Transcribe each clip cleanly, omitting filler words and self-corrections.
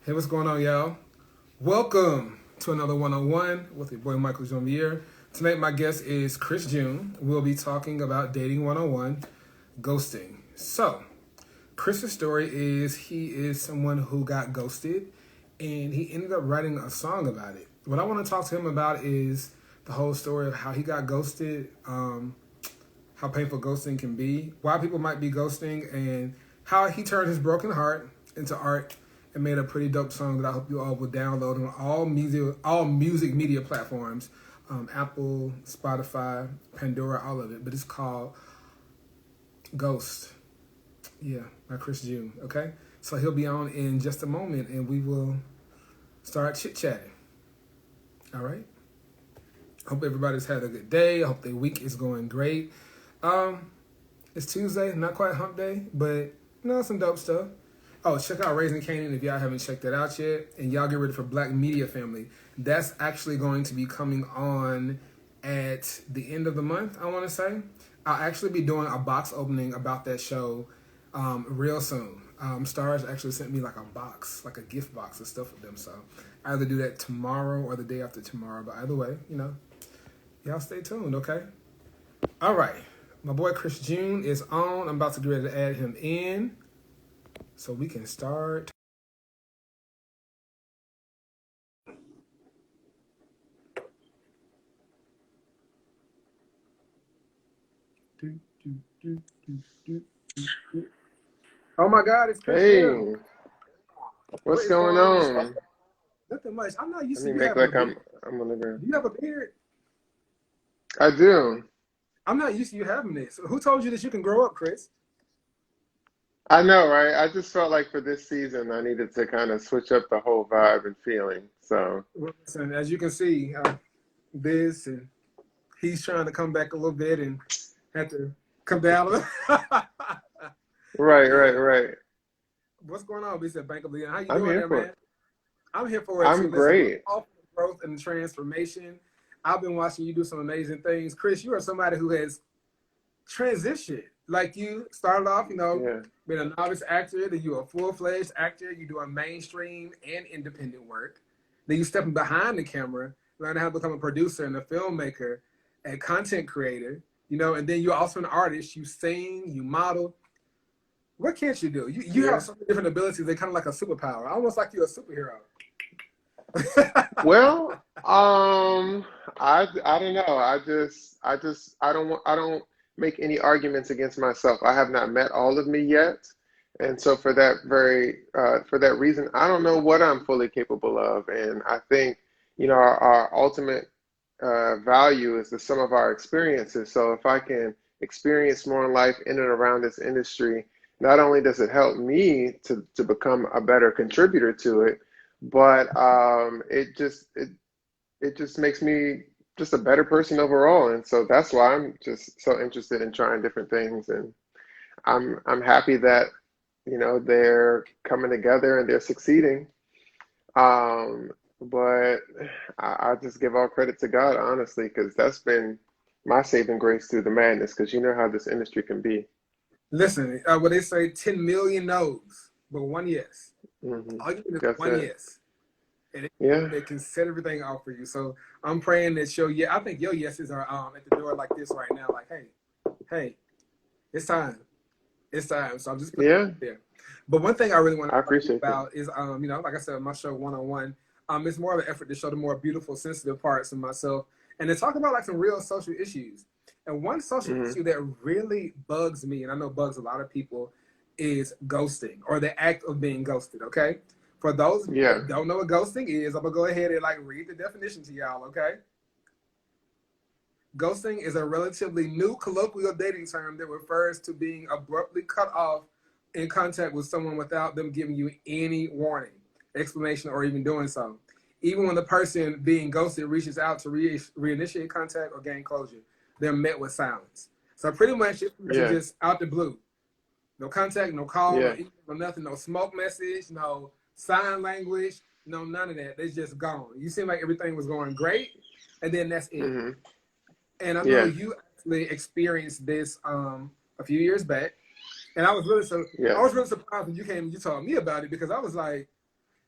Hey, what's going on, y'all? Welcome to another one-on-one with your boy Michael Jomier. Tonight, my guest is Chris June. We'll be talking about dating one-on-one, ghosting. So, Chris's story is he is someone who got ghosted, and he ended up writing a song about it. What I want to talk to him about is the whole story of how he got ghosted, how painful ghosting can be, why people might be ghosting, and how he turned his broken heart into art and made a pretty dope song that I hope you all will download on all music media platforms, Apple, Spotify, Pandora, all of it. But it's called Ghost. Yeah, by Chris June. Okay, so he'll be on in just a moment, and we will start chit chatting. All right. Hope everybody's had a good day. I hope their week is going great. It's Tuesday, not quite hump day, but some dope stuff. Oh, check out Raising Kanan if y'all haven't checked that out yet. And y'all get ready for Black Media Family. That's actually going to be coming on at the end of the month, I want to say. I'll actually be doing a box opening about that show real soon. Stars actually sent me like a box, like a gift box of stuff with them. So I either do that tomorrow or the day after tomorrow. But either way, y'all stay tuned, okay? All right. My boy Chris June is on. I'm about to get ready to add him in so we can start. Oh my God, it's Chris June. Hey, What what's is going going on with you? on? Nothing much. I'm not used Let to me you make having a like beard. I'm on the ground. Do you have a beard? I do. I'm not used to you having this. Who told you that you can grow up, Chris? I know, right? I just felt like for this season I needed to kind of switch up the whole vibe and feeling. So, Well, listen, as you can see, this and he's trying to come back a little bit and had to come down a little. right, right, Yeah. right. What's going on? We said Bank of Leon. How you I'm doing here there, for man? it. I'm here for it too. I'm Listen, we're great. all for the growth and transformation. I've been watching you do some amazing things. Chris, you are somebody who has transitioned. Like you started off, Yeah, being a novice actor, then you're a full-fledged actor, you doing mainstream and independent work. Then you stepping behind the camera, learning how to become a producer and a filmmaker, a content creator, and then you're also an artist. You sing, you model. What can't you do? You have yeah. so many different abilities. They're kind of like a superpower, almost like you're a superhero. Well, I don't know. I don't make any arguments against myself. I have not met all of me yet, and so for that reason, I don't know what I'm fully capable of. And I think, our ultimate value is the sum of our experiences. So if I can experience more in life in and around this industry, not only does it help me to become a better contributor to it, but it just makes me just a better person overall. And so that's why I'm just so interested in trying different things. And I'm happy that, they're coming together and they're succeeding. Um, but I just give all credit to God, honestly, because that's been my saving grace through the madness, because you know how this industry can be. Listen, what they say, 10 million no's, but one yes. All you need is That's one it. yes. And Yeah. it can set everything off for you. So I'm praying that I think your yeses are at the door like this right now. Like, hey, it's time. It's time. So I'm just putting it Yeah. out there. But one thing I really want to I talk to you appreciate that. about is, like I said, my show one-on-one, it's more of an effort to show the more beautiful, sensitive parts of myself and to talk about like some real social issues. And one social Hmm. issue that really bugs me, and I know bugs a lot of people, is ghosting or the act of being ghosted. Okay. For those of you Yeah. that don't know what ghosting is, I'm gonna go ahead and like read the definition to y'all. Okay. Ghosting is a relatively new colloquial dating term that refers to being abruptly cut off in contact with someone without them giving you any warning, explanation, or even doing so. Even when the person being ghosted reaches out to reinitiate contact or gain closure, they're met with silence. So pretty much this person Yeah. just out the blue. No contact, no call, no Yeah. email, no nothing, no smoke message, no sign language, no none of that. They just gone. You seem like everything was going great, and then that's it. Hmm. And I know Yeah. you actually experienced this a few years back, and I was really Yeah. surprised when you came and you told me about it because I was like,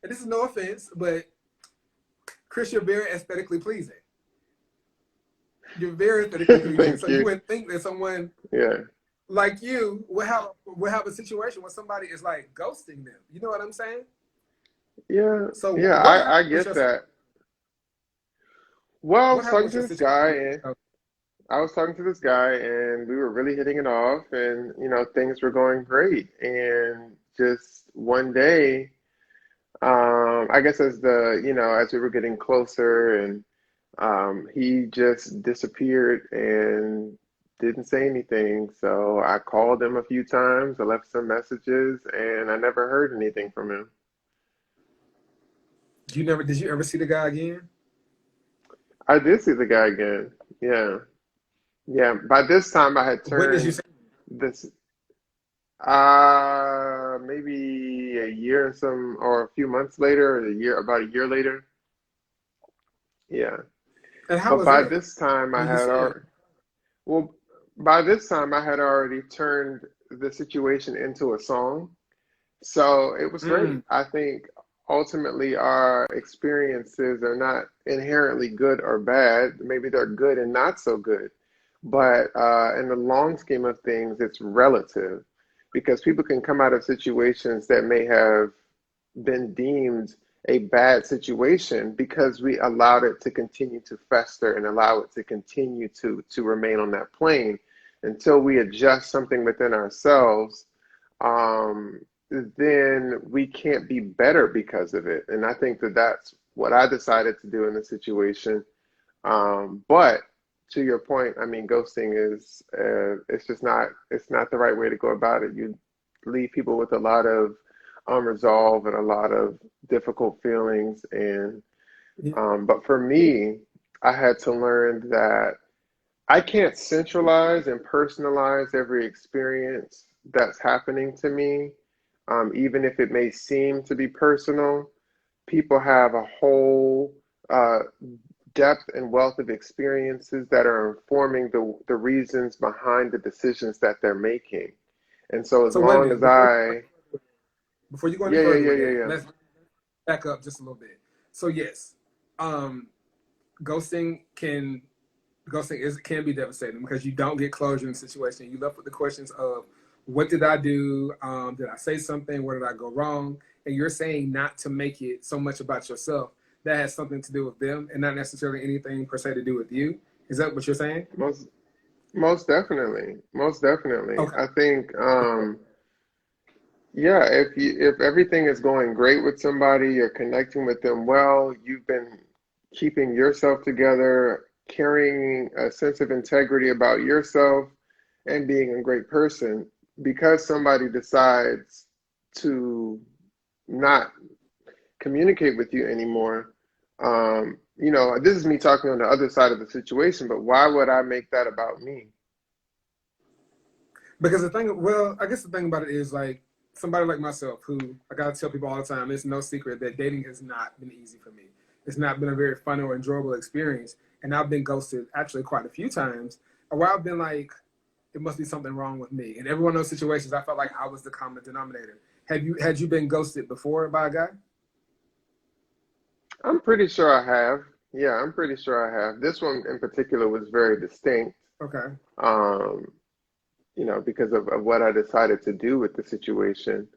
and this is no offense, but Chris, you're very aesthetically pleasing. You're very aesthetically pleasing. So you you. wouldn't think that someone Yeah. like you would have a situation where somebody is like ghosting them. You know what I'm saying? Yeah. So Yeah, what I happened with get your that. Well, I what was happened talking with to your this guy situation? and I was talking to this guy and we were really hitting it off and things were going great. And just one day, I guess as we were getting closer and he just disappeared and didn't say anything. So I called him a few times, I left some messages, and I never heard anything from him. Did you ever see the guy again? I did see the guy again. Yeah. Yeah. By this time I had When did you turned see? this maybe a year and some or a few months later, about a year later. Yeah. And how But was by that this time I when you had seen him? already well by this time I had already turned the situation into a song. So it was great. Mm. I think ultimately our experiences are not inherently good or bad. Maybe they're good and not so good. But in the long scheme of things, it's relative because people can come out of situations that may have been deemed a bad situation because we allowed it to continue to fester and allow it to continue to remain on that plane until we adjust something within ourselves. um, then we can't be better because of it. And I think that that's what I decided to do in the situation. But to your point, I mean, ghosting is it's not the right way to go about it. You leave people with a lot of unresolved and a lot of difficult feelings. And Yeah. but for me, I had to learn that I can't centralize and personalize every experience that's happening to me, even if it may seem to be personal. People have a whole uh, depth and wealth of experiences that are informing the reasons behind the decisions that they're making. And so, as So wait a long as minute before you go any yeah, yeah, further yeah, with yeah, that, yeah. let's back up just a little bit. So yes, um, ghosting can can be devastating because you don't get closure in the situation. You left with the questions of what did I do? Did I say something? Where did I go wrong? And you're saying not to make it so much about yourself. That has something to do with them and not necessarily anything per se to do with you. Is that what you're saying? Most most definitely, most definitely. Okay. I think yeah, if everything is going great with somebody, you're connecting with them well, you've been keeping yourself together, carrying a sense of integrity about yourself, and being a great person, because somebody decides to not communicate with you anymore. This is me talking on the other side of the situation, but why would I make that about me? Because the thing, well, I guess the thing about it is like somebody like myself, who I gotta tell people all the time, it's no secret that dating has not been easy for me. It's not been a very fun or enjoyable experience, and I've been ghosted actually quite a few times. Where I've been like, it must be something wrong with me. And every one of those situations, I felt like I was the common denominator. Had you been ghosted before by a guy? I'm pretty sure I have. Yeah, I'm pretty sure I have. This one in particular was very distinct. Okay. Um, because of what I decided to do with the situation.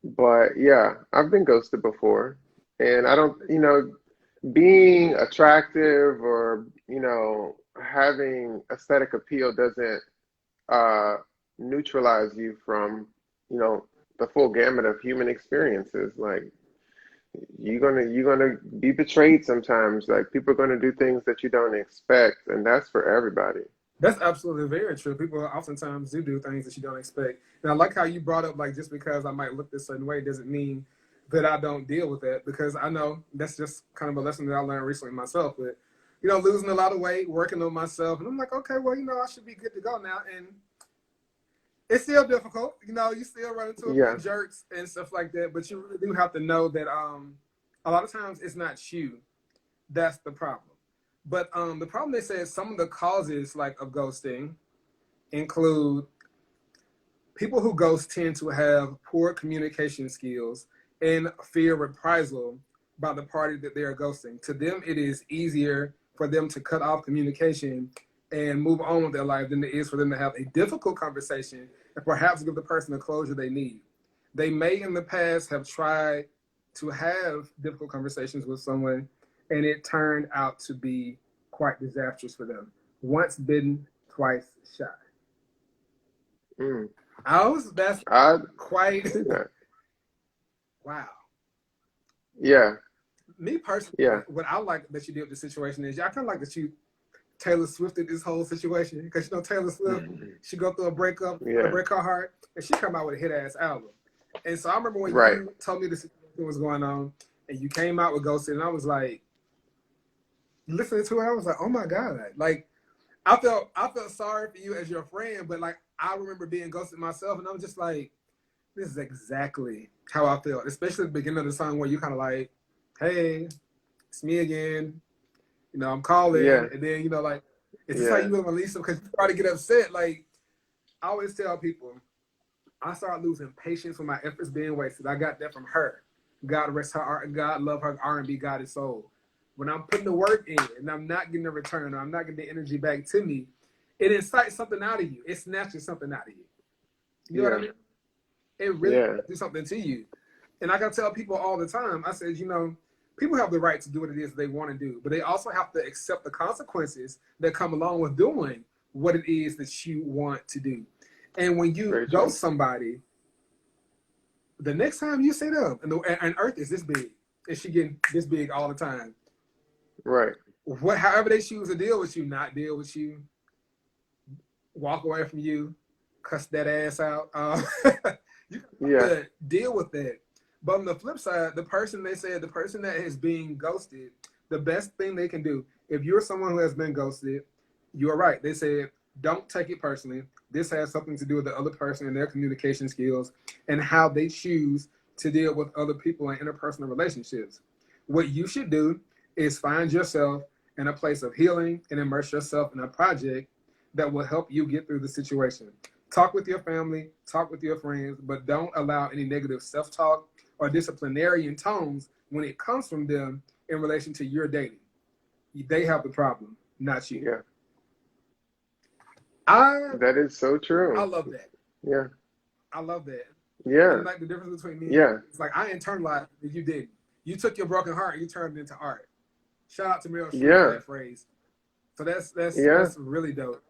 But yeah, I've been ghosted before. And I don't, being attractive or, having aesthetic appeal doesn't uh, neutralize you from, you know, the full gamut of human experiences. Like you're gonna be betrayed sometimes. Like people are gonna do things that you don't expect, and that's for everybody. That's absolutely very true. People oftentimes do things that you don't expect. And I like how you brought up like just because I might look this certain way doesn't mean that I don't deal with that because I know that's just kind of a lesson that I learned recently myself. But losing a lot of weight, working on myself, and I'm like, okay, well, I should be good to go now. And it's still difficult. You still run into a few Yeah, jerks and stuff like that. But you really do have to know that a lot of times it's not you that's the problem. But the problem they say is some of the causes like of ghosting include people who ghost tend to have poor communication skills in fear of reprisal by the party that they are ghosting. To them, it is easier for them to cut off communication and move on with their life than it is for them to have a difficult conversation and perhaps give the person the closure they need. They may in the past have tried to have difficult conversations with someone and it turned out to be quite disastrous for them. Once bitten, twice shy. Mm. That's I quite see that. wow. Yeah, Me personally, yeah, what I like that you did with the situation is I kind of like that you Taylor Swifted this whole situation because Taylor Swift, she go through a breakup, yeah, break her heart, and she come out with a hit ass album. And so I remember when right. you told me the situation was going on, and you came out with Ghosted, and I was like, listening to it, I was like, oh my god, like I felt sorry for you as your friend, but like I remember being ghosted myself, and I'm just like, this is exactly how I felt, especially at the beginning of the song where you kind of like, hey, it's me again. I'm calling, Yeah, and then like, is this how yeah, you gonna release them? Because you try to get upset. Like I always tell people, I started losing patience with my efforts being wasted. I got that from her. God rest her art. God love her R&B. God is soul. When I'm putting the work in and I'm not getting the return, or I'm not getting the energy back to me, it incites something out of you. It snatches something out of you. You know what I yeah, mean? It really yeah, do something to you. And like I tell people all the time, I said, people have the right to do what it is they want to do, but they also have to accept the consequences that come along with doing what it is that you want to do. And when you very true. ghost somebody, the next time you see them, and Earth is this big, and she getting this big all the time. Right. However they choose to deal with you, not deal with you, walk away from you, cuss that ass out. You have Yeah, to deal with that. But on the flip side, the person that is being ghosted, the best thing they can do, if you're someone who has been ghosted, you're right. They said, don't take it personally. This has something to do with the other person and their communication skills and how they choose to deal with other people in interpersonal relationships. What you should do is find yourself in a place of healing and immerse yourself in a project that will help you get through the situation. Talk with your family, talk with your friends, but don't allow any negative self-talk or disciplinarian tones when it comes from them in relation to your dating. They have the problem, not you. yeah. I That is so I true. love that. Yeah, I love that. yeah, And like the difference between me and you, yeah, it's like I internalized it, you didn't. You took your broken heart and you turned it into art. Shout out to Meryl Streep for yeah, that phrase. So that's yeah, really dope.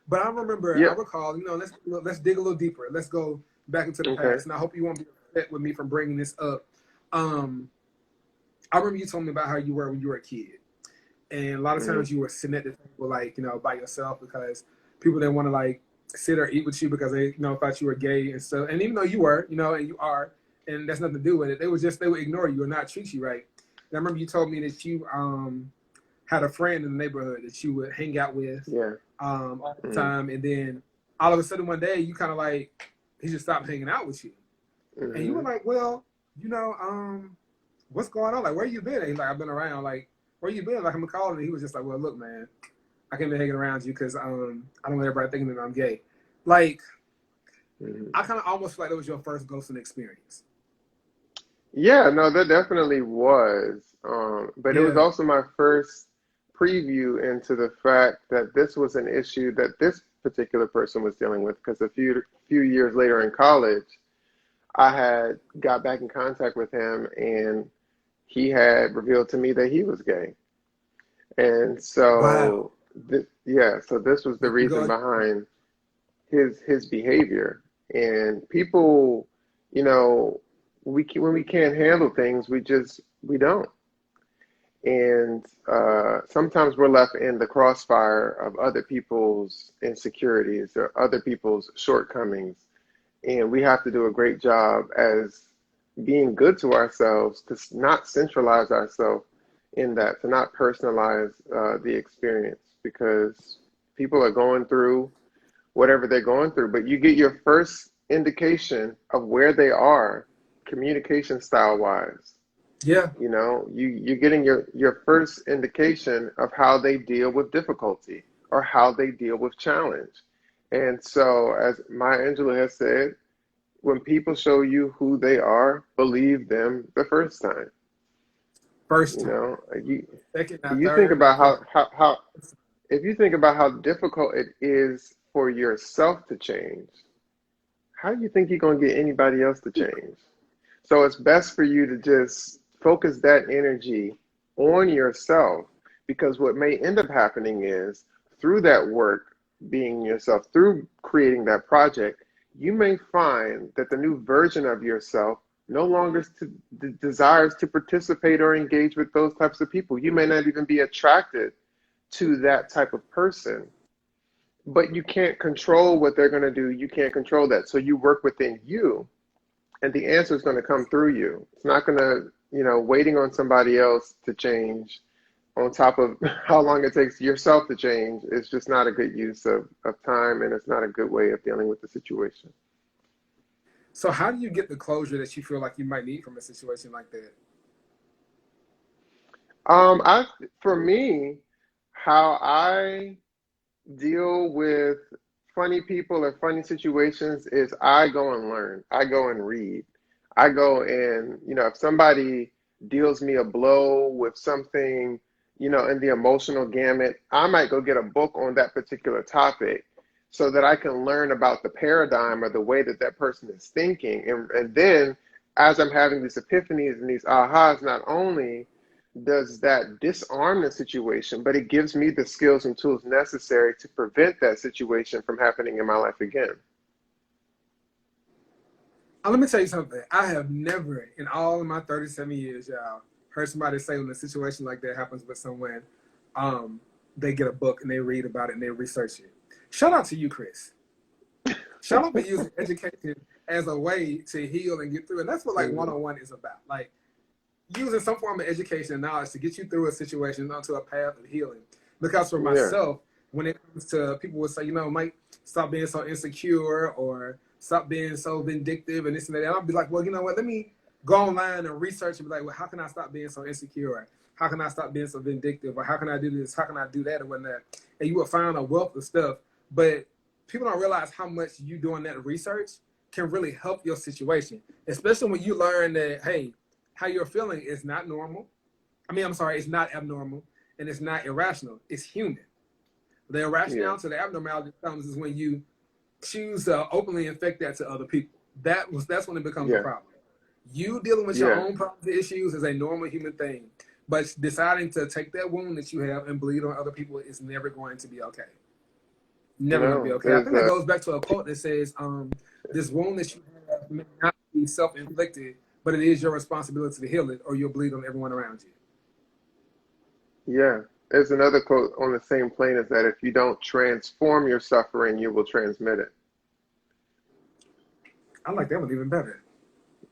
But I yeah. recall, let's dig a little deeper. Let's go back into the Okay. past. And I hope you won't be upset with me for bringing this up. I remember you told me about how you were when you were a kid. And a lot of Hmm. times you were sitting at the table, like, by yourself because people didn't want to, like, sit or eat with you because they, thought you were gay and stuff. And even though you were, and you are, and that's nothing to do with it, they would ignore you or not treat you right. And I remember you told me that you had a friend in the neighborhood that you would hang out with Yeah. all the Hmm. time. And then all of a sudden one day you kind of like, he just stopped hanging out with you. And you were Hmm. like, well, what's going on? Like, where you been? And he's like, I've been around. Like, where you been? Like, I'm calling. And he was just like, well, look, man, I can't be hanging around you because I don't want everybody thinking that I'm gay. Like, Hmm. I kind of almost feel like that was your first ghosting experience. Yeah, no, that definitely was. But it was Yeah. also my first preview into the fact that this was an issue that this particular person was dealing with. Because a few years later in college, I had got back in contact with him, and he had revealed to me that he was gay. And Wow. so, yeah, so this was the There you reason go. behind his behavior. And people, you know, when we can't handle things, we don't. And sometimes we're left in the crossfire of other people's insecurities or other people's shortcomings. And we have to do a great job as being good to ourselves to not centralize ourselves in that, to not personalize the experience because people are going through whatever they're going through. But you get your first indication of where they are communication style wise. Yeah. You're getting your first indication of how they deal with difficulty or how they deal with challenge. And so, as Maya Angelou has said, when people show you who they are, believe them the first time. First You time, know, second, not you think third, about not fourth. how if you think about how difficult it is for yourself to change, how do you think you're going to get anybody else to change? So it's best for you to just focus that energy on yourself, because what may end up happening is through that work, being yourself, through creating that project, you may find that the new version of yourself no longer desires to participate or engage with those types of people. You may not even be attracted to that type of person, but you can't control what they're going to do. You can't control that. So you work within you, and the answer is going to come through you. It's not going to, waiting on somebody else to change on top of how long it takes yourself to change. It's just not a good use of time, and it's not a good way of dealing with the situation. So how do you get the closure that you feel like you might need from a situation like that? For me, how I deal with funny people or funny situations is I go and learn. I go and read. I go and, if somebody deals me a blow with something, in the emotional gamut, I might go get a book on that particular topic so that I can learn about the paradigm or the way that that person is thinking. And then as I'm having these epiphanies and these ahas, not only does that disarm the situation, but it gives me the skills and tools necessary to prevent that situation from happening in my life again. Let me tell you something. I have never, in all of my 37 years, y'all, heard somebody say when a situation like that happens with someone, they get a book and they read about it and they research it. Shout out to you, Chris. Shout out to using education as a way to heal and get through. And that's what like one-on-one is about. Like using some form of education and knowledge to get you through a situation onto a path of healing. Because for myself, when it comes to people would say, Mike, stop being so insecure or stop being so vindictive and this and that. And I'll be like, well, you know what? Let me go online and research and be like, well, how can I stop being so insecure? How can I stop being so vindictive? Or how can I do this? How can I do that? Or whatnot? And you will find a wealth of stuff. But people don't realize how much you doing that research can really help your situation, especially when you learn that, hey, how you're feeling is not normal. It's not abnormal and it's not irrational. It's human. The irrationality to the abnormality comes is when you choose to openly infect that to other people. That's when it becomes a problem. You dealing with your own problems and issues is a normal human thing, but deciding to take that wound that you have and bleed on other people is never going to be okay. Never going to be okay. I think that goes back to a quote that says, this wound that you have may not be self-inflicted, but it is your responsibility to heal it or you'll bleed on everyone around you. Yeah. There's another quote on the same plane as that: if you don't transform your suffering, you will transmit it. I like that one even better.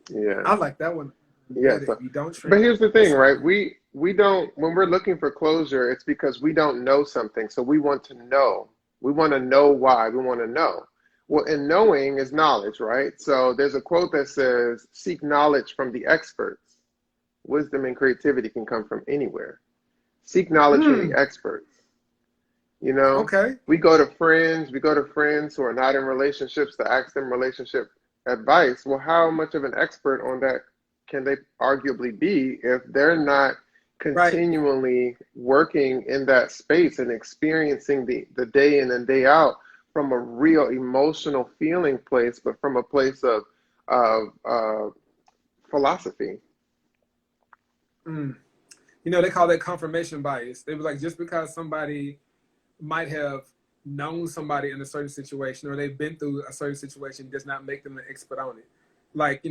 Yeah. I like that one. Yeah. So, but here's the thing, right? We don't, when we're looking for closure, it's because we don't know something. So we want to know. We want to know why. We want to know. Well, and knowing is knowledge, right? So there's a quote that says, seek knowledge from the experts. Wisdom and creativity can come from anywhere. Seek knowledge from the experts. Okay. We go to friends who are not in relationships to ask them relationship advice. Well, how much of an expert on that can they arguably be if they're not continually working in that space and experiencing the day in and day out from a real emotional feeling place, but from a place of philosophy? They call that confirmation bias. They were like, just because somebody might have known somebody in a certain situation or they've been through a certain situation does not make them an expert on it. Like,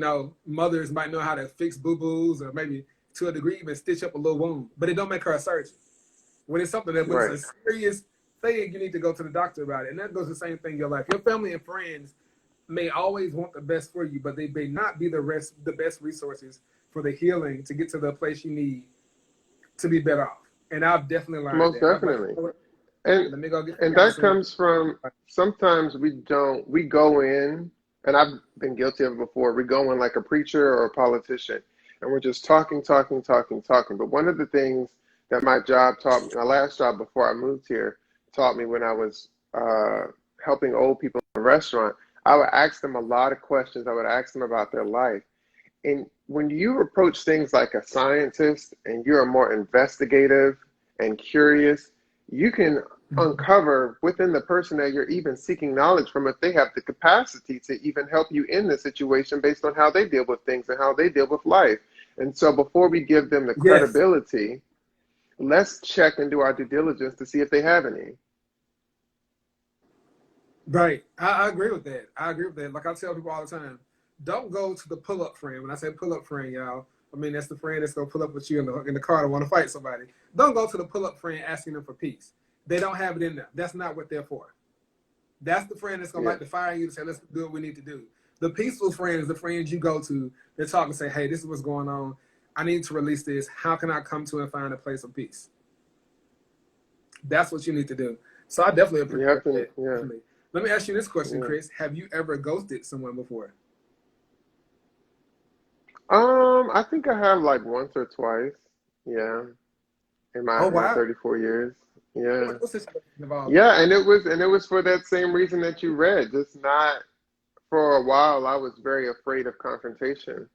mothers might know how to fix boo-boos or maybe to a degree even stitch up a little wound, but it don't make her a surgeon. When it's something that was a serious thing, you need to go to the doctor about it. And that goes the same thing in your life. Your family and friends may always want the best for you, but they may not be the best resources for the healing to get to the place you need to be better off. And I've definitely learned Most definitely. And that comes from, sometimes we go in, and I've been guilty of it before, we go in like a preacher or a politician, and we're just talking. But one of the things that my last job before I moved here, taught me when I was helping old people in a restaurant, I would ask them a lot of questions. I would ask them about their life. And when you approach things like a scientist and you're more investigative and curious, you can Mhm. uncover within the person that you're even seeking knowledge from if they have the capacity to even help you in the situation based on how they deal with things and how they deal with life. And so before we give them the Yes, credibility, let's check and do our due diligence to see if they have any. right. I agree with that. I agree with that. Like I tell people all the time, don't go to the pull up friend. When I say pull up friend, y'all, I mean that's the friend that's gonna pull up with you in the car to want to fight somebody. Don't go to the pull up friend asking them for peace. They don't have it in them. That's not what they're for. That's the friend that's gonna Yeah. light the fire in you to say, let's do what we need to do. The peaceful friend is the friends you go to that talk and say, hey, this is what's going on. I need to release this. How can I come to and find a place of peace? That's what you need to do. So I definitely You have appreciate to, that. yeah, Definitely. Let me ask you this question, yeah. Chris. Have you ever ghosted someone before? I think I have like once or twice. Yeah, Oh in my wow. 34 years. Yeah. What's this involved in? Yeah, and it was for that same reason that you read. Just not for a while I was very afraid of confrontation.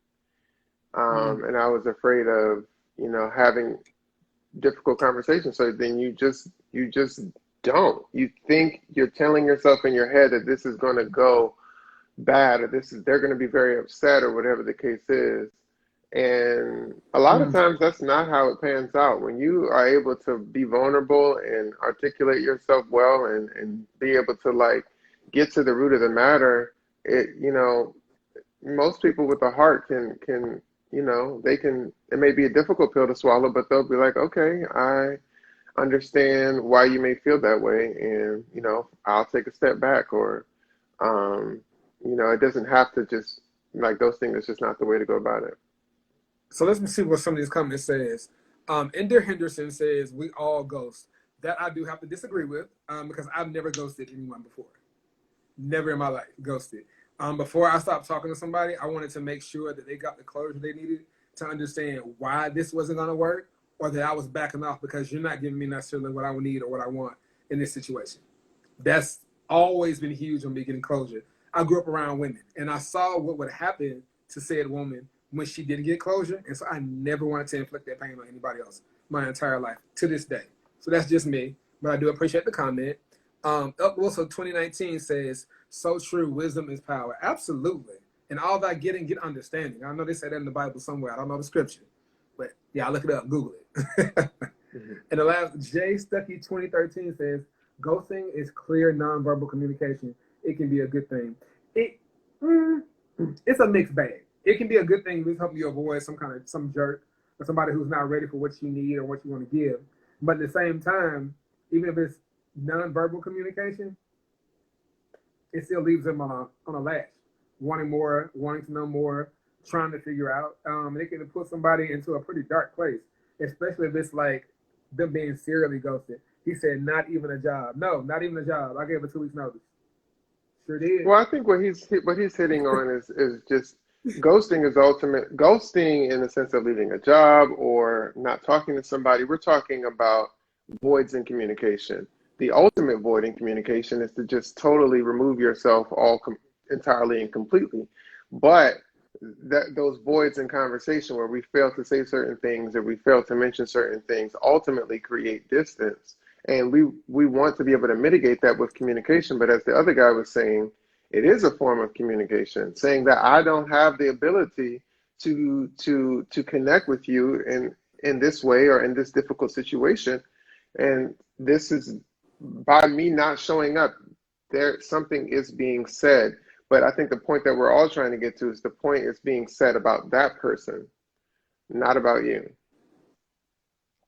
Mm, And I was afraid of, having difficult conversations. So then you just don't. You think you're telling yourself in your head that this is going to go bad or this is they're going to be very upset or whatever the case is. And a lot of mm. times that's not how it pans out. When you are able to be vulnerable and articulate yourself well and be able to like get to the root of the matter, most people with a heart can, they can, it may be a difficult pill to swallow, but they'll be like, okay, I understand why you may feel that way, and I'll take a step back, or um, it doesn't have to just like those things. It's just not the way to go about it. So let's see what some of these comments says. Ender Henderson says we all ghost. That I do have to disagree with because I've never ghosted anyone before. Never in my life ghosted. Before I stopped talking to somebody, I wanted to make sure that they got the closure they needed to understand why this wasn't going to work, or that I was backing off because you're not giving me necessarily what I need or what I want in this situation. That's always been huge on me getting closure. I grew up around women, and I saw what would happen to said woman when she didn't get closure, and so I never wanted to inflict that pain on anybody else my entire life to this day. So that's just me, but I do appreciate the comment. Also 2019 says, so true, wisdom is power. Absolutely. And all that getting, get understanding. I know they say that in the Bible somewhere. I don't know the scripture. But yeah, I look it up, Google it. Mhm. And the last, Jay Stuckey 2013 says, ghosting is clear nonverbal communication. It can be a good thing. It mm, it's a mixed bag. It can be a good thing to help you avoid some jerk or somebody who's not ready for what you need or what you want to give. But at the same time, even if it's nonverbal communication, it still leaves them on a latch, wanting more, wanting to know more, trying to figure out. It can put somebody into a pretty dark place, especially if it's like them being serially ghosted. He said, "Not even a job. No, not even a job. I gave a 2 weeks notice. Sure did. Well, I think what he's hitting on is just ghosting is ultimate ghosting in the sense of leaving a job or not talking to somebody. We're talking about voids in communication. The ultimate void in communication is to just totally remove yourself entirely and completely. But that those voids in conversation where we fail to say certain things or we fail to mention certain things ultimately create distance. And we want to be able to mitigate that with communication. But as the other guy was saying, it is a form of communication, saying that I don't have the ability to connect with you in this way or in this difficult situation. And this is by me not showing up, there something is being said. But I think the point that we're all trying to get to is the point is being said about that person, not about you.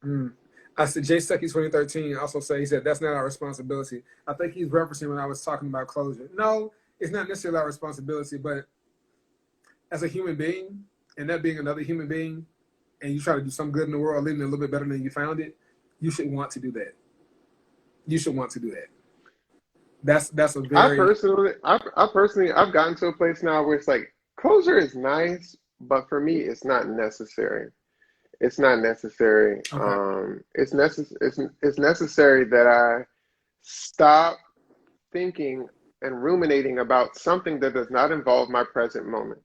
Mm. I said Jay Stuckey 2013 also said he said that's not our responsibility. I think he's referencing when I was talking about closure. No, it's not necessarily our responsibility, but as a human being, and that being another human being, and you try to do some good in the world, leaving it a little bit better than you found it, you should want to do that. You should want to do that. That's a very I personally, I've gotten to a place now where it's like closure is nice, but for me, it's not necessary. It's not necessary. okay. It's necessary that I stop thinking and ruminating about something that does not involve my present moment.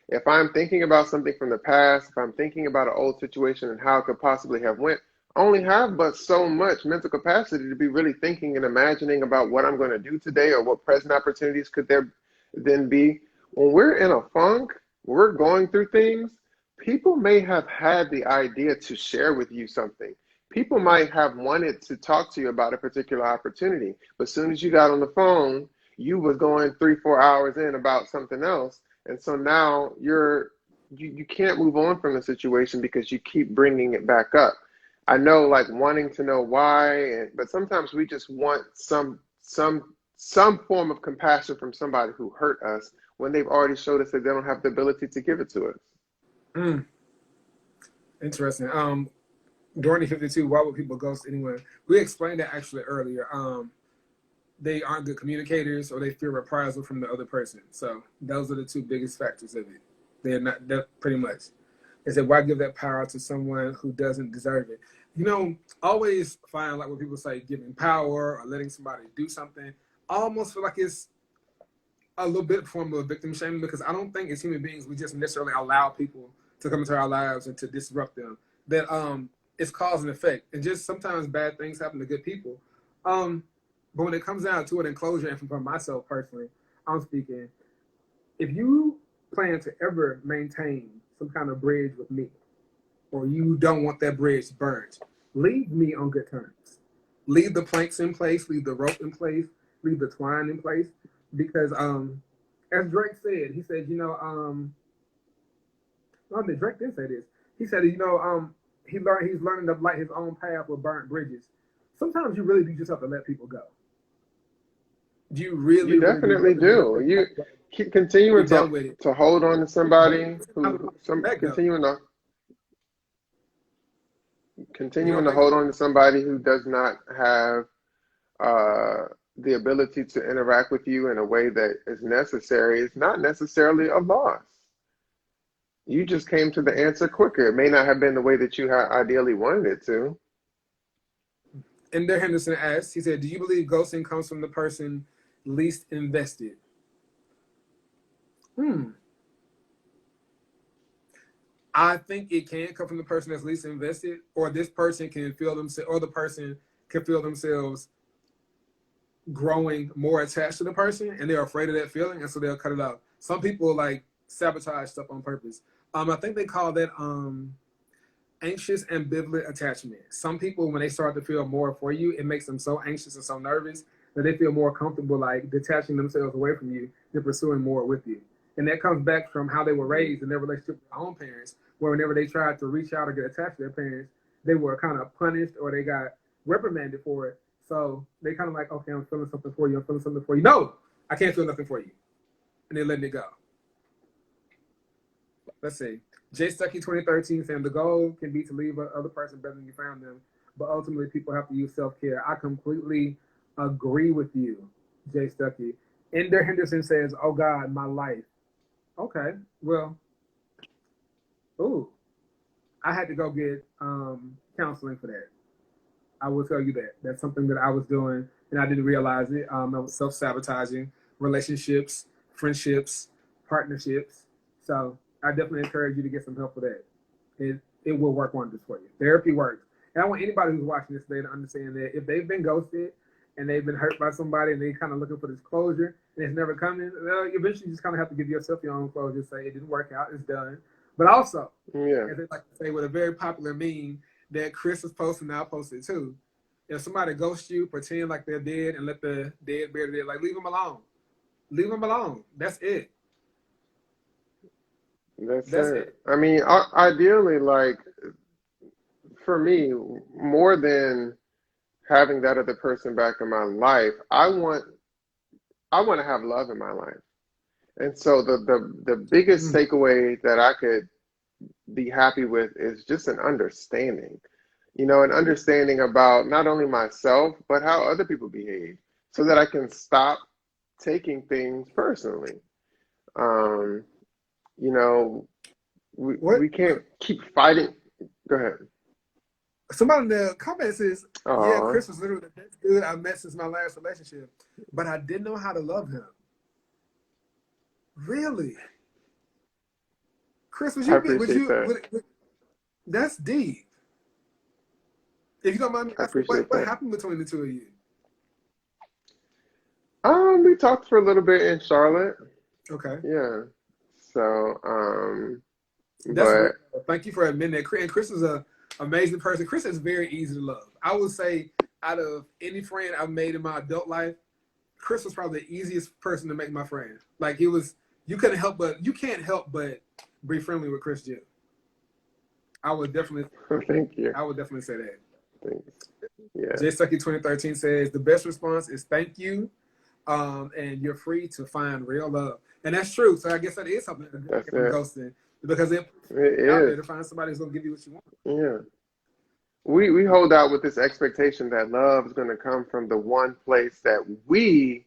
If I'm thinking about something from the past, if I'm thinking about an old situation and how it could possibly have went, I only have but so much mental capacity to be really thinking and imagining about what I'm going to do today or what present opportunities could there then be. When we're in a funk, we're going through things, people may have had the idea to share with you something. People might have wanted to talk to you about a particular opportunity, but as soon as you got on the phone, you was going 3, 4 hours in about something else, and so now you can't move on from the situation because you keep bringing it back up. I know, like wanting to know why, but sometimes we just want some form of compassion from somebody who hurt us when they've already showed us that they don't have the ability to give it to us. Mm, interesting. Dorney 52, why would people ghost anyone? We explained that actually earlier. They aren't good communicators or they fear reprisal from the other person. So those are the two biggest factors of it. They're not, that pretty much. They said, why give that power to someone who doesn't deserve it? You know, always find like when people say giving power or letting somebody do something, I almost feel like it's a little bit form of victim shaming because I don't think as human beings we just necessarily allow people to come into our lives and to disrupt them. That it's cause and effect, and just sometimes bad things happen to good people. But when it comes down to it, in closure, and for myself personally, I'm speaking. If you plan to ever maintain some kind of bridge with me, or you don't want that bridge burnt, leave me on good terms. Leave the planks in place, leave the rope in place, leave the twine in place, because as Drake said, he said, no, Drake didn't say this. He said, he's learning to light his own path with burnt bridges. Sometimes you really do just have to let people go. You really, You definitely do. You keep continuing to hold on to somebody continuing to hold on to somebody who does not have the ability to interact with you in a way that is necessary is not necessarily a loss. You just came to the answer quicker. It may not have been the way that you had ideally wanted it to. Ender Henderson asked, he said, do you believe ghosting comes from the person least invested? I think it can come from the person that's least invested, or this person can feel themselves, or the person can feel themselves growing more attached to the person, and they're afraid of that feeling, and so they'll cut it out. Some people like sabotage stuff on purpose. I think they call that anxious ambivalent attachment. Some people, when they start to feel more for you, it makes them so anxious and so nervous that they feel more comfortable like detaching themselves away from you than pursuing more with you. And that comes back from how they were raised in their relationship with their own parents, where whenever they tried to reach out or get attached to their parents, they were kind of punished or they got reprimanded for it. So they kind of like, okay, I'm feeling something for you. I'm feeling something for you. No, I can't feel nothing for you. And they're letting it go. Let's see. Jay Stuckey 2013 saying the goal can be to leave another person better than you found them, but ultimately people have to use self-care. I completely agree with you, Jay Stuckey. Ender Henderson says, oh God, my life. Okay, well, I had to go get counseling for that. I will tell you that. That's something that I was doing and I didn't realize it. I was self-sabotaging relationships, friendships, partnerships. So I definitely encourage you to get some help for that. It will work wonders for you. Therapy works. And I want anybody who's watching this today to understand that if they've been ghosted and they've been hurt by somebody and they're kind of looking for this closure and it's never coming, well, you eventually just kind of have to give yourself your own closure. Say it didn't work out, it's done. But also, as they like to say with a very popular meme that Chris was posting, and I posted too. If somebody ghosts you, pretend like they're dead and let the dead bury the dead. Like, leave them alone. Leave them alone. That's it. That's it. I mean, ideally, like, for me, more than having that other person back in my life, I want to have love in my life. And so the biggest takeaway that I could be happy with is just an understanding, an understanding about not only myself, but how other people behave so that I can stop taking things personally. We can't keep fighting. Go ahead. Somebody in the comments says, yeah, Oh, Chris was literally the best dude I met since my last relationship, but I didn't know how to love him. Really? Chris, I appreciate that. that's deep. If you don't mind me I asking, appreciate what that. happened between the two of you? We talked for a little bit in Charlotte. Okay. Yeah. So, That's real. but Thank you for admitting that. And Chris is an amazing person. Chris is very easy to love. I would say out of any friend I've made in my adult life, Chris was probably the easiest person to make my friend. Like he was, you can't help but be friendly with Chris Jim. I would definitely, thank you. I would definitely say that. Thanks. Yeah, Jay Stuckey 2013 says the best response is thank you, and you're free to find real love, and that's true. So I guess that is something to that's get from it. ghosting because it's It out there is. to find somebody who's gonna give you what you want. Yeah. We hold out with this expectation that love is going to come from the one place that we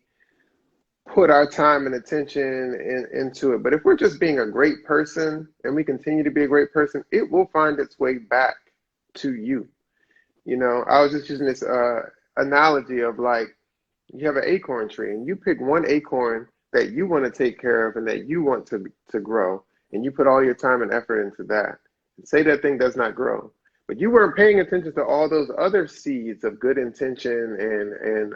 put our time and attention into it. But if we're just being a great person and we continue to be a great person, it will find its way back to you. I was just using this analogy of like you have an acorn tree and you pick one acorn that you want to take care of and that you want to grow, and you put all your time and effort into that. Say that thing does not grow, but you weren't paying attention to all those other seeds of good intention and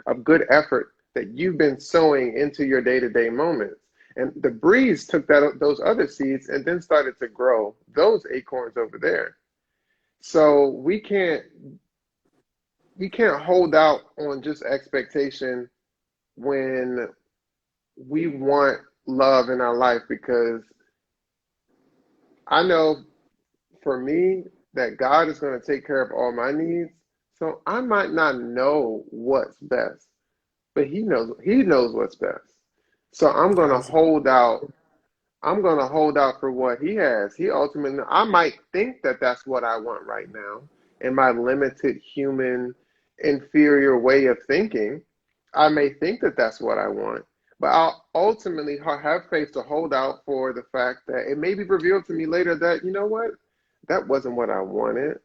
of good effort that you've been sowing into your day-to-day moments. And the breeze took those other seeds and then started to grow those acorns over there. So we can't hold out on just expectation when we want love in our life, because I know for me that God is going to take care of all my needs. So I might not know what's best, but he knows what's best. So I'm going to Guys, hold out. I'm going to hold out for what he has. He ultimately, I might think that that's what I want right now in my limited human inferior way of thinking. I may think that that's what I want, but I'll ultimately have faith to hold out for the fact that it may be revealed to me later that, you know what, that wasn't what I wanted.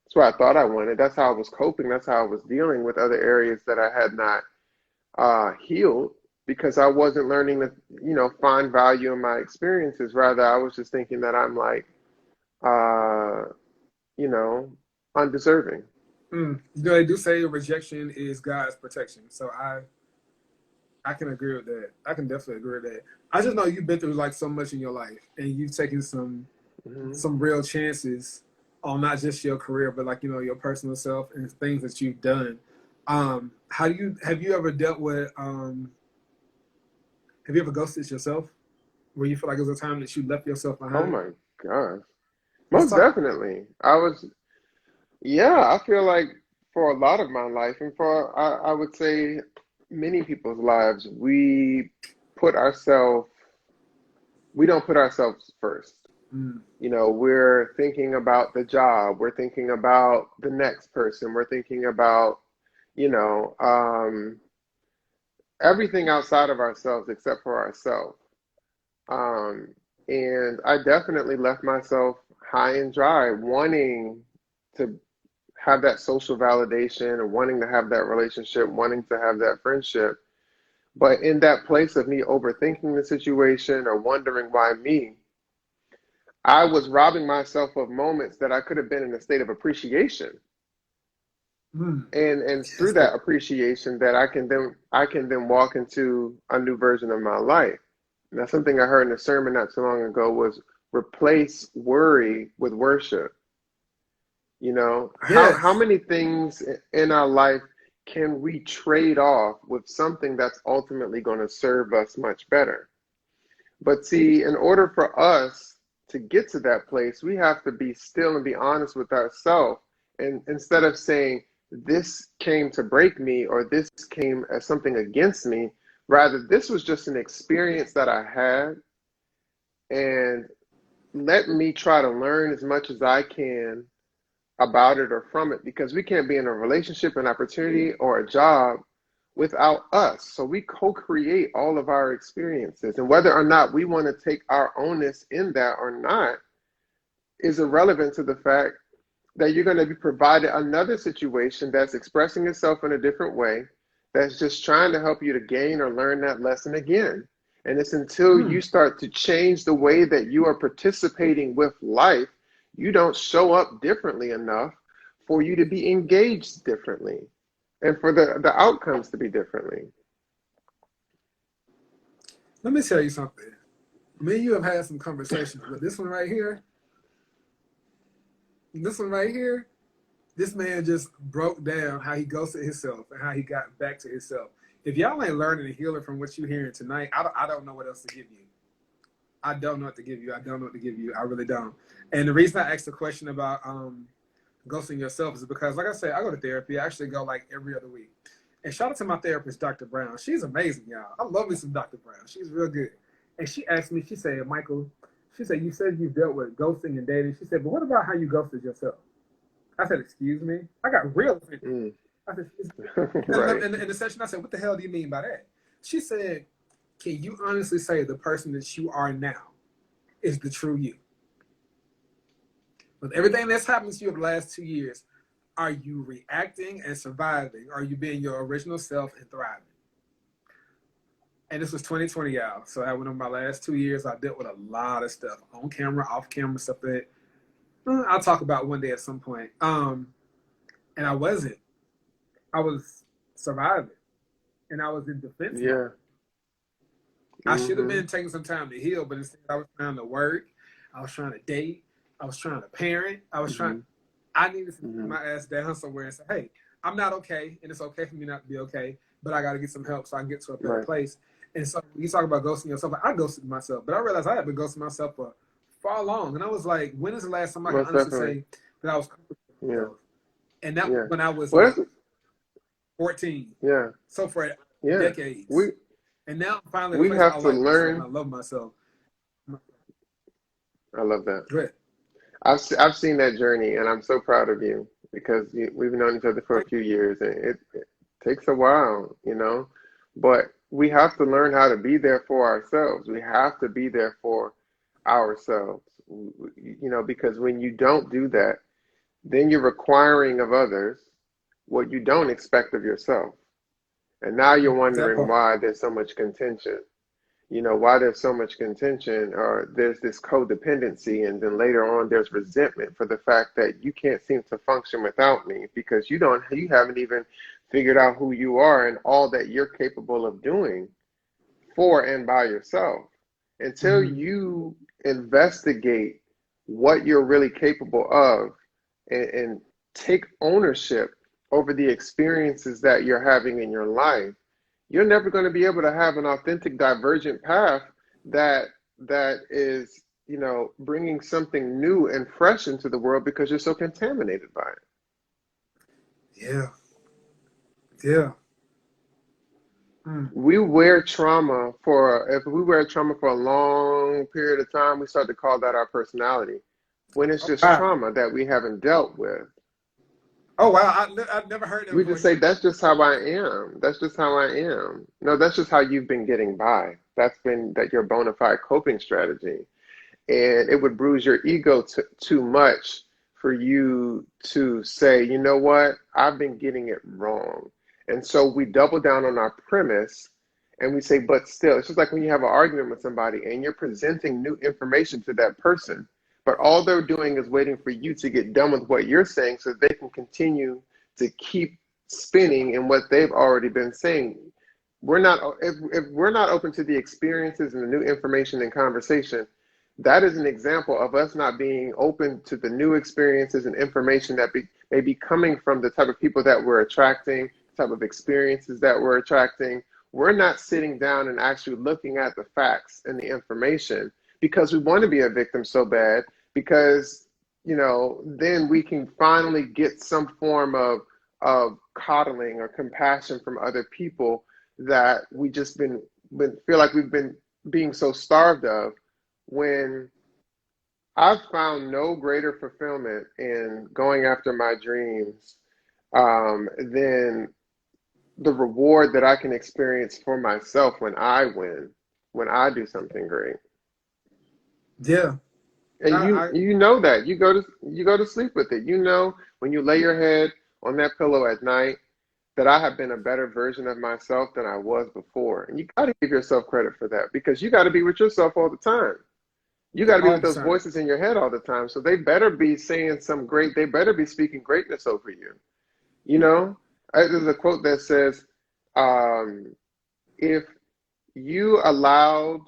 That's what I thought I wanted. That's how I was coping. That's how I was dealing with other areas that I had not healed, because I wasn't learning to, find value in my experiences. Rather, I was just thinking that I'm like, uh, you know, undeserving. they do say rejection is God's protection. So I can agree with that. I can definitely agree with that. I just know you've been through like so much in your life, and you've taken Hmm. some real chances on not just your career, but like your personal self and things that you've done. How do you have you ever dealt with? Have you ever ghosted yourself? Where you feel like it was a time that you left yourself Oh behind? my gosh. Let's Most talk. definitely. Yeah, I feel like for a lot of my life, and for, I would say, many people's lives, we don't put ourselves first. Mm, We're thinking about the job, we're thinking about the next person, we're thinking about, you know, um, everything outside of ourselves except for ourselves. Um, and I definitely left myself high and dry, wanting to have that social validation and wanting to have that relationship, wanting to have that friendship. But in that place of me overthinking the situation or wondering why me, I was robbing myself of moments that I could have been in a state of appreciation. mm. And through That's good. that appreciation that I can then walk into a new version of my life. Now, something I heard in a sermon not too long ago was replace worry with worship. How Yes. many things in our life can we trade off with something that's ultimately going to serve us much better? But see, in order for us to get to that place, we have to be still and be honest with ourselves. And instead of saying, this came to break me or this came as something against me, rather, this was just an experience that I had. And let me try to learn as much as I can about it or from it, because we can't be in a relationship, an opportunity, or a job without us. So we co-create all of our experiences, and whether or not we want to take our onus in that or not is irrelevant to the fact that you're going to be provided another situation that's expressing itself in a different way, that's just trying to help you to gain or learn that lesson again. And it's until Hmm. you start to change the way that you are participating with life, you don't show up differently enough for you to be engaged differently and for the outcomes to be differently. Let me tell you something. Me and you have had some conversations, but this one right here, this man just broke down how he goes to himself and how he got back to himself. If y'all ain't learning and healing from what you're hearing tonight, I don't know what else to give you. I don't know what to give you. I don't know what to give you. I really don't. And the reason I asked the question about ghosting yourself is because, like I said, I go to therapy. I actually go like every other week. And shout out to my therapist, Dr. Brown. She's amazing, y'all. I love me some Dr. Brown. She's real good. And she asked me, she said, Michael, she said, you said you've dealt with ghosting and dating. She said, but what about how you ghosted yourself? I said, excuse me? I got real offended. Mm. I said, Right. in the session, I said, what the hell do you mean by that? She said, can you honestly say the person that you are now is the true you? With everything that's happened to you over the last 2 years, are you reacting and surviving? Are you being your original self and thriving? And this was 2020, y'all. So I went on my last 2 years. I dealt with a lot of stuff, on camera, off camera, stuff that I'll talk about one day at some point. And I wasn't. I was surviving, and I was in defense mode. Yeah. I should have Mm-hmm. been taking some time to heal, but instead I was trying to work. I was trying to date. I was trying to parent. I needed to put my ass down somewhere and say, hey, I'm not okay, and it's okay for me not to be okay, but I got to get some help so I can get to a better Right. place. And so when you talk about ghosting yourself, I ghosted myself, but I realized I had been ghosting myself for far long. And I was like, when is the last time I can Most honestly definitely. say that I was comfortable with Yeah. myself? And that was Yeah. when I was Well, like that's, 14. yeah. So for Yeah. decades. We And now I'm finally at a we place where I have to like myself and I learn. love myself. I love that. Good. I've seen that journey, and I'm so proud of you because we've known each other for a few years, and it takes a while, you know. But we have to learn how to be there for ourselves. We have to be there for ourselves, you know, because when you don't do that, then you're requiring of others what you don't expect of yourself. And now you're That wondering part. why there's so much contention. You know, why there's so much contention, or there's this codependency, and then later on there's resentment for the fact that you can't seem to function without me because you haven't even figured out who you are and all that you're capable of doing for and by yourself. Until Mm-hmm. you investigate what you're really capable of, and take ownership over the experiences that you're having in your life, you're never going to be able to have an authentic divergent path that is, you know, bringing something new and fresh into the world because you're so contaminated by it. Yeah. Yeah. Mm. We wear trauma for If we wear trauma for a long period of time, we start to call that our personality when it's Oh, just wow. trauma that we haven't dealt with. Oh, wow. I've never heard that We before just say, either. that's just how I am. That's just how I am. No, that's just how you've been getting by. That's been that your bona fide coping strategy. And it would bruise your ego too much for you to say, you know what, I've been getting it wrong. And so we double down on our premise and we say, but still, it's just like when you have an argument with somebody and you're presenting new information to that person, but all they're doing is waiting for you to get done with what you're saying so they can continue to keep spinning in what they've already been saying. If we're not open to the experiences and the new information and conversation, that is an example of us not being open to the new experiences and information that may be coming from the type of people that we're attracting, the type of experiences that we're attracting. We're not sitting down and actually looking at the facts and the information because we want to be a victim so bad, because, you know, then we can finally get some form of coddling or compassion from other people that we just been feel like we've been being so starved of, when I've found no greater fulfillment in going after my dreams than the reward that I can experience for myself when I win, when I do something great. Yeah. And I you know that. You go to sleep with it. You know when you lay your head on that pillow at night that I have been a better version of myself than I was before. And you got to give yourself credit for that because you got to be with yourself all the time. You got to be all with the those time. voices in your head all the time. So they better be saying they better be speaking greatness over you. You know, there's a quote that says, um, if you allowed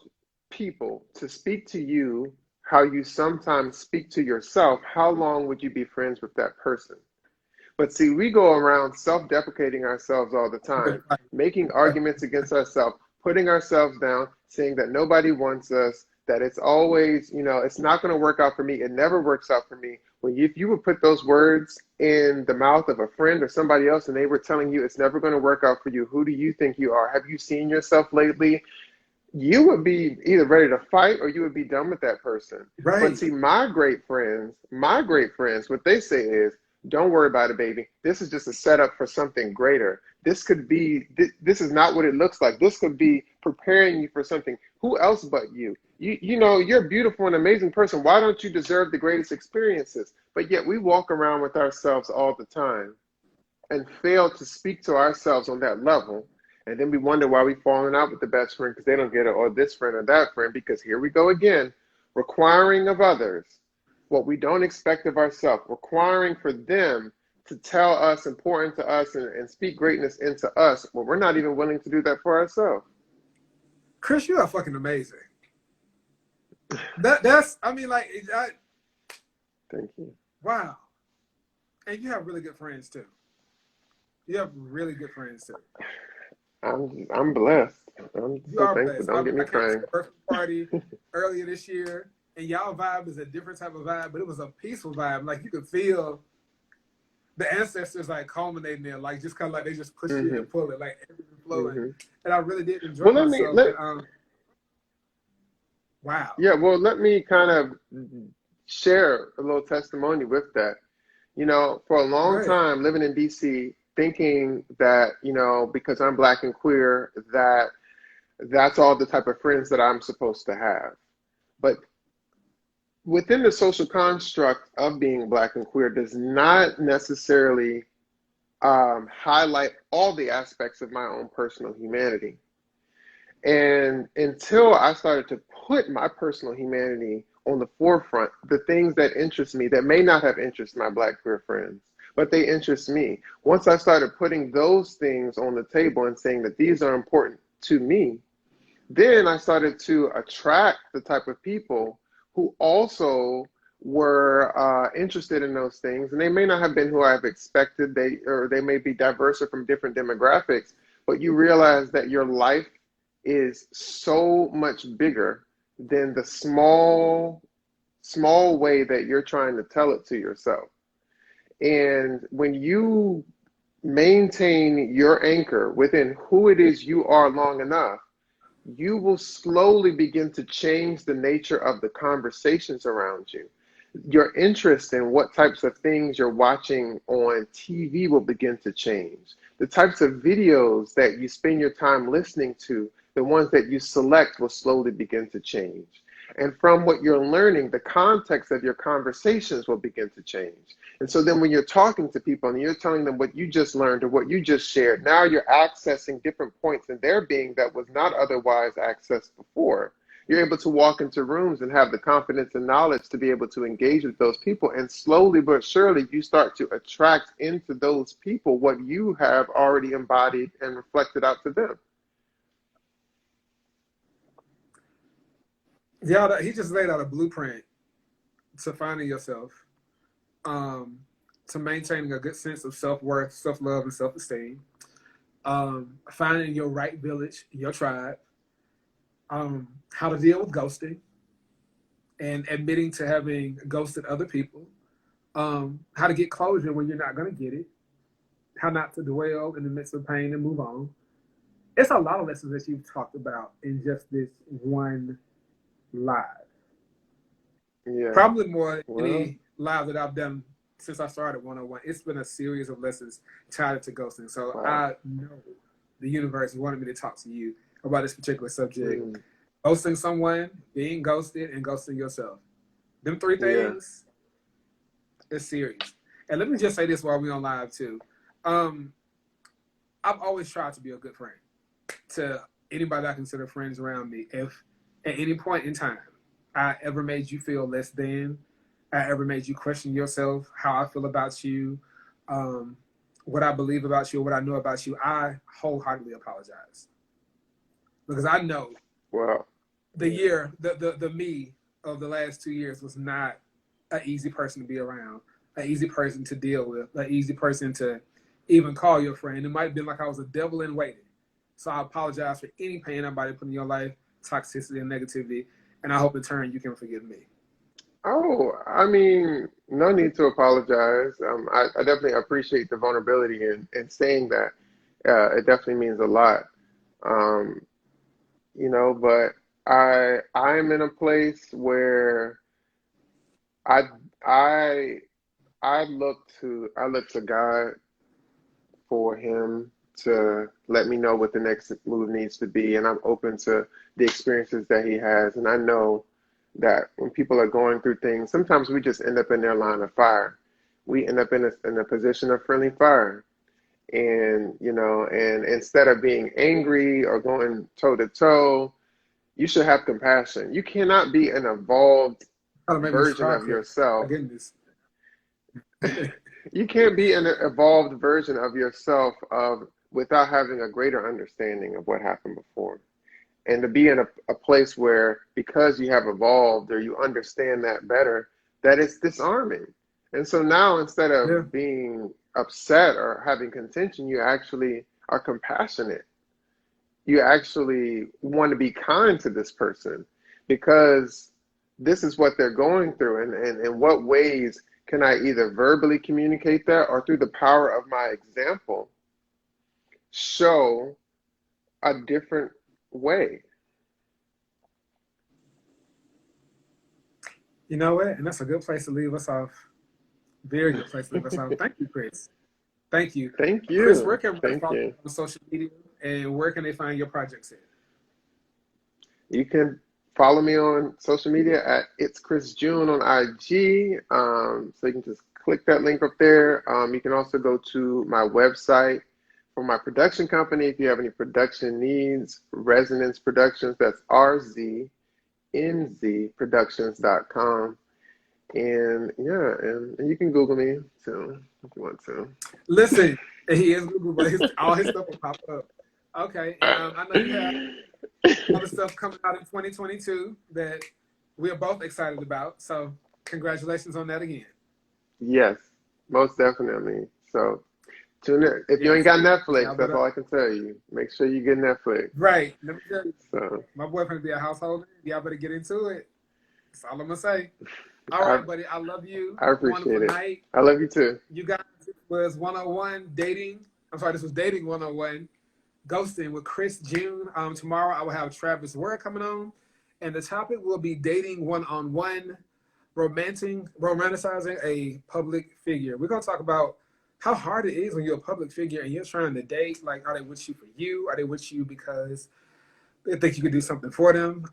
people to speak to you how you sometimes speak to yourself, how long would you be friends with that person? But see, we go around self deprecating ourselves all the time, making arguments against ourselves, putting ourselves down, saying that nobody wants us, that it's always, it's not going to work out for me. It never works out for me. If you would put those words in the mouth of a friend or somebody else and they were telling you it's never going to work out for you, who do you think you are? Have you seen yourself lately? You would be either ready to fight or you would be done with that person. But Right. see, my great friends, what they say is, don't worry about it, baby. This is just a setup for something greater. This is not what it looks like. This could be preparing you for something. Who else but you? You're a beautiful and amazing person. Why don't you deserve the greatest experiences? But yet we walk around with ourselves all the time and fail to speak to ourselves on that level. And then we wonder why we falling out with the best friend because they don't get it, or this friend or that friend, because here we go again, requiring of others what we don't expect of ourselves, requiring for them to tell us, important to us, and speak greatness into us when we're not even willing to do that for ourselves. Chris, you are fucking amazing. That's I mean, like, Thank you. wow. And you have really good friends too. You have really good friends too. I'm blessed. I'm You so are thankful. blessed. Don't get I me came to crying. your birthday party earlier this year, and y'all vibe is a different type of vibe, but it was a peaceful vibe. Like you could feel the ancestors like culminating there, like just kind of like they just push you Hmm. and pull it, like everything flowing. Hmm. And I really did enjoy Well, let me myself. let And wow, yeah. Well, let me kind of share a little testimony with that. For a go long ahead. time living in DC, thinking that, because I'm black and queer, that's all the type of friends that I'm supposed to have. But within the social construct of being black and queer does not necessarily highlight all the aspects of my own personal humanity. And until I started to put my personal humanity on the forefront, the things that interest me that may not have interested my black queer friends, but they interest me. Once I started putting those things on the table and saying that these are important to me, then I started to attract the type of people who also were interested in those things. And they may not have been who I've expected, or they may be diverse or from different demographics, but you realize that your life is so much bigger than the small way that you're trying to tell it to yourself. And when you maintain your anchor within who it is you are long enough, you will slowly begin to change the nature of the conversations around you. Your interest in what types of things you're watching on TV will begin to change. The types of videos that you spend your time listening to, the ones that you select, will slowly begin to change. And from what you're learning, the context of your conversations will begin to change. And so then when you're talking to people and you're telling them what you just learned or what you just shared, now you're accessing different points in their being that was not otherwise accessed before. You're able to walk into rooms and have the confidence and knowledge to be able to engage with those people. And slowly but surely, you start to attract into those people what you have already embodied and reflected out to them. Yeah, he just laid out a blueprint to finding yourself, um, to maintaining a good sense of self-worth, self-love, and self-esteem, finding your right village, your tribe, how to deal with ghosting and admitting to having ghosted other people, how to get closure when you're not going to get it, how not to dwell in the midst of pain and move on. It's a lot of lessons that you've talked about in just this one live. Yeah. Probably more than Well, any live that I've done since I started 101. It's been a series of lessons tied to ghosting. So wow. I know the universe wanted me to talk to you about this particular subject. Mm, Ghosting someone, being ghosted, and ghosting yourself. Them three Yeah. things is serious. And let me just say this while we're on live too. I've always tried to be a good friend to anybody I consider friends around me. If at any point in time I ever made you feel less than, I ever made you question yourself, how I feel about you, what I believe about you, what I know about you, I wholeheartedly apologize. Because I know Well, the me of the last 2 years was not an easy person to be around, an easy person to deal with, an easy person to even call your friend. It might have been like I was a devil in waiting. So I apologize for any pain I might have put in your life, toxicity and negativity, and I hope in turn you can forgive me. oh, I mean, no need to apologize. I definitely appreciate the vulnerability in saying that. It definitely means a lot. Um, but I'm in a place where I I I look to God for him to let me know what the next move needs to be, and I'm open to the experiences that he has. And I know that when people are going through things, sometimes we just end up in their line of fire. We end up in a position of friendly fire. And, and instead of being angry or going toe to toe, you should have compassion. You cannot be an evolved Trying to make me version cry, of Chris. My yourself. goodness. You can't be an evolved version of yourself without having a greater understanding of what happened before. And to be in a place where, because you have evolved or you understand that better, that it's disarming. And so now, instead Yeah. of being upset or having contention, you actually are compassionate. You actually want to be kind to this person because this is what they're going through. And in what ways can I either verbally communicate that or through the power of my example show a different way? You know what? And that's a good place to leave us off. Very good place to leave us off. Thank you, Chris. Thank you. Thank Chris, where you. can everybody Thank follow you you. on social media and where can they find your projects at? You can follow me on social media at It's Chris June on IG. So you can just click that link up there. You can also go to my website for my production company if you have any production needs. Resonance Productions, that's RZNZProductions.com. And yeah, and you can Google me too if you want to. Listen, he is Google, but all his stuff will pop up. Okay, and I know you have other stuff coming out in 2022 that we are both excited about. So congratulations on that again. Yes, most definitely. So tune in. If you ain't Yes. got Netflix, Y'all that's better. all I can tell you. Make sure you get Netflix. Right. Let me tell you, So my boyfriend be a householder. Y'all better get into it. That's all I'm gonna say. All I right, buddy. I love you. I Wonderful appreciate it. night. I love you too. You guys, it was 101 dating. I'm sorry, this was dating 101. Ghosting with Chris June. Tomorrow I will have Travis Ware coming on, and the topic will be dating one-on-one, romanticizing a public figure. We're gonna talk about how hard it is when you're a public figure and you're trying to date. Like, are they with you for you? Are they with you because they think you could do something for them?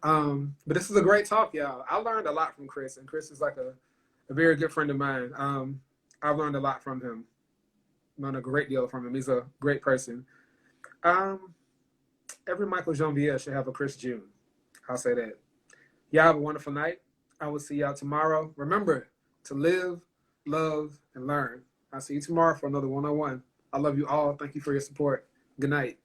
But this is a great talk, y'all. I learned a lot from Chris, and Chris is like a very good friend of mine. I've learned a lot from him. Learned a great deal from him. He's a great person. Every Michael Jean-Pierre should have a Chris June. I'll say that. Y'all have a wonderful night. I will see y'all tomorrow. Remember to live, love, and learn. I'll see you tomorrow for another 101. I love you all. Thank you for your support. Good night.